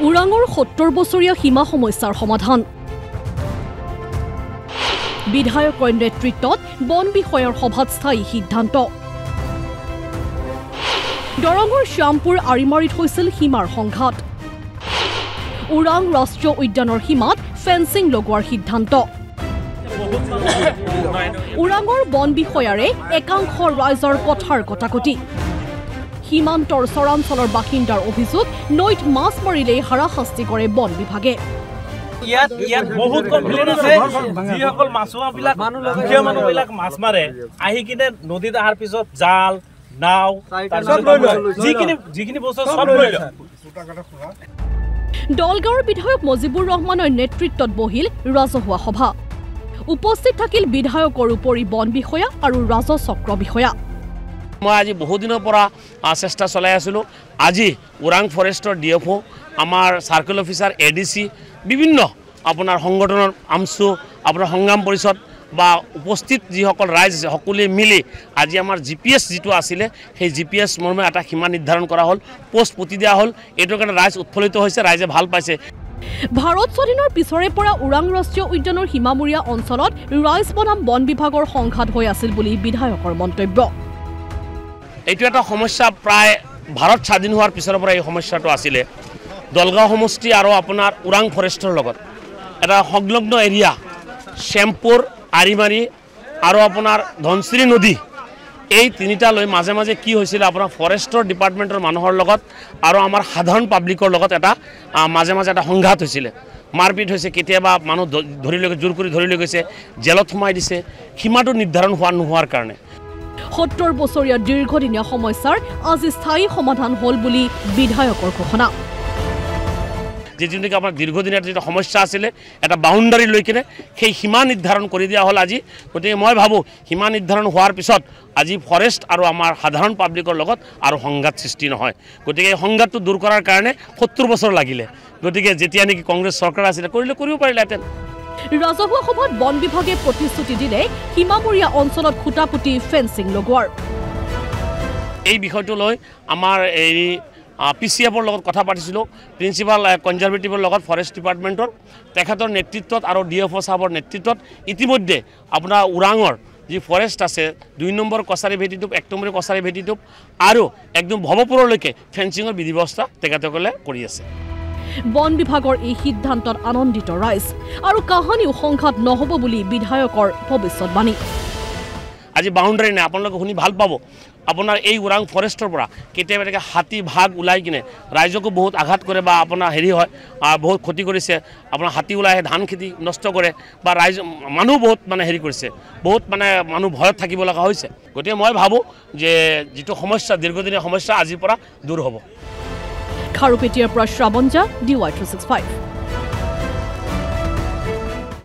ওৰাঙৰ ৭০ বছৰীয়া সীমা সমস্যাৰ সমাধান বিধায়কৰ নেতৃত্বত বন বিষয়াৰ সভাত স্থায়ী সিদ্ধান্ত দৰঙৰ শ্যামপুৰ আৰিমাৰীত হৈছিল সীমাৰ সংঘাত ওৰাং ৰাষ্ট্ৰীয় উদ্যানৰ সীমাত ফেন্সিং লগোৱাৰ সিদ্ধান্ত ওৰাঙৰ বন বিষয়াৰে একাংশ ৰাইজৰ পথাৰ কটাকটি সীমান্তৰ চৰাঞ্চলৰ বাসিন্দাৰ অভিযোগ নৈত মাছ মাৰিলেই হাৰাশাস্তি কৰে বন বিভাগে ইয়াত বহুত কমপ্লেইন আছে যিসকল মাছুৱাবিলাক দুখীয়া মানুহবিলাক মাছ মাৰে আহি কিনে নদীত অহাৰ পিছত জাল নাও যিখিনি বস্তু সব লৈ লয় দলগাঁৱৰ বিধায়ক মজিবুৰ ৰহমানৰ নেতৃত্বত বহিল ৰাজহুৱা সভা উপস্থিত থাকিল বিধায়কৰ উপৰি বন বিষয়া আৰু ৰাজচক্ৰ বিষয়া মই আজি বহুদিনৰ পৰা চেষ্টা চলাই আছিলোঁ আজি ওৰাং ফৰেষ্টৰ ডিএফঅ আমাৰ সাৰ্কেল অফিচাৰ এডিসি বিভিন্ন আপোনাৰ সংগঠনৰ আমছু আপোনাৰ সংগ্ৰাম পৰিষদ বা উপস্থিত যিসকল ৰাইজ আছে সকলোৱে মিলি আজি আমাৰ জিপিএছ যিটো আছিলে সেই জিপিএছ মৰ্মে এটা সীমা নিৰ্ধাৰণ কৰা হ'ল পোষ্ট পুতি দিয়া হ'ল এইটোৰ কাৰণে ৰাইজ উৎফুল্লিত হৈছে ৰাইজে ভাল পাইছে ভাৰত স্বাধীনৰ পিছৰে পৰা ওৰাং ৰাষ্ট্ৰীয় উদ্যানৰ সীমামূৰীয়া অঞ্চলত ৰাইজ বনাম বন বিভাগৰ সংঘাত হৈ আছিল বুলি বিধায়কৰ মন্তব্য এইটো এটা সমস্যা প্ৰায় ভাৰত স্বাধীন হোৱাৰ পিছৰ পৰা এই সমস্যাটো আছিলে দলগাঁও সমষ্টি আৰু আপোনাৰ ওৰাং ফৰেষ্টৰ লগত এটা সংলগ্ন এৰিয়া শ্যামপুৰ আৰিমাৰী আৰু আপোনাৰ ধনশ্ৰী নদী এই তিনিটা লৈ মাজে মাজে কি হৈছিল আপোনাৰ ফৰেষ্টৰ ডিপাৰ্টমেণ্টৰ মানুহৰ লগত আৰু আমাৰ সাধাৰণ পাব্লিকৰ লগত এটা মাজে মাজে এটা সংঘাত হৈছিল মাৰপিট হৈছে কেতিয়াবা মানুহ ধৰি লৈ জোৰ কৰি ধৰি লৈ গৈছে জেলত সোমাই দিছে সীমাটো নিৰ্ধাৰণ নোহোৱাৰ কাৰণে ৭০ বছৰীয়া দীৰ্ঘদিনীয়া সমস্যাৰ আজি স্থায়ী সমাধান হ'ল বুলি বিধায়কৰ ঘোষণা যেনেকৈ আপোনাৰ দীৰ্ঘদিনীয়া যেটা সমস্যা আছিলে এটা বাউণ্ডাৰী লৈ কিনে সেই সীমা নিৰ্ধাৰণ কৰি দিয়া হ'ল আজি গতিকে মই ভাবোঁ সীমা নিৰ্ধাৰণ হোৱাৰ পিছত আজি ফৰেষ্ট আৰু আমাৰ সাধাৰণ পাব্লিকৰ লগত আৰু সংঘাত সৃষ্টি নহয় গতিকে এই সংঘাতটো দূৰ কৰাৰ কাৰণে ৭০ বছৰ লাগিলে গতিকে যেতিয়া নেকি কংগ্ৰেছ চৰকাৰ আছিলে কৰিব পাৰিলেহেঁতেন ৰাজহুৱা সভাত বন বিভাগে প্ৰতিশ্ৰুতি দিলে সীমামূৰীয়া অঞ্চলত খুটাপুটি ফেন্সিং লগোৱাৰ এই বিষয়টো লৈ আমাৰ এই পিচিএফৰ লগত কথা পাতিছিলোঁ প্ৰিন্সিপাল কনজাৰভেটিভৰ লগত ফৰেষ্ট ডিপাৰ্টমেণ্টৰ তেখেতৰ নেতৃত্বত আৰু ডিএফঅ সাহেবৰ নেতৃত্বত ইতিমধ্যে আপোনাৰ ওৰাঙৰ যি ফৰেষ্ট আছে ২ নম্বৰ কছাৰী ভেটিটোপ ১ নম্বৰ কছাৰী ভেটিটোপ আৰু একদম ভৱপুৰলৈকে ফেন্সিঙৰ বিধি ব্যৱস্থা তেখেতসকলে কৰি আছে বন বিভাগৰ এই সিদ্ধান্তত আনন্দিত ৰাইজ আৰু কাহানিও সংঘাত নহ'ব বুলি বিধায়কৰ ভৱিষ্যতবাণী আজি বাউণ্ডাৰী নাই আপোনালোকে শুনি ভাল পাব আপোনাৰ এই ওৰাং ফৰেষ্টৰ পৰা কেতিয়াবা এনেকৈ হাতী ভাগ ওলাই কিনে ৰাইজকো বহুত আঘাত কৰে বা আপোনাৰ হেৰি হয় বহুত ক্ষতি কৰিছে আপোনাৰ হাতী ওলাই আহে ধান খেতি নষ্ট কৰে বা ৰাইজ মানুহ বহুত মানে হেৰি কৰিছে বহুত মানে মানুহ ভয়ত থাকিব লগা হৈছে গতিকে মই ভাবোঁ যে যিটো সমস্যা দীৰ্ঘদিনীয়া সমস্যা আজিৰ পৰা দূৰ হ'ব খাৰুপেটীয়াৰ পৰা শ্ৰাৱণ জা DY365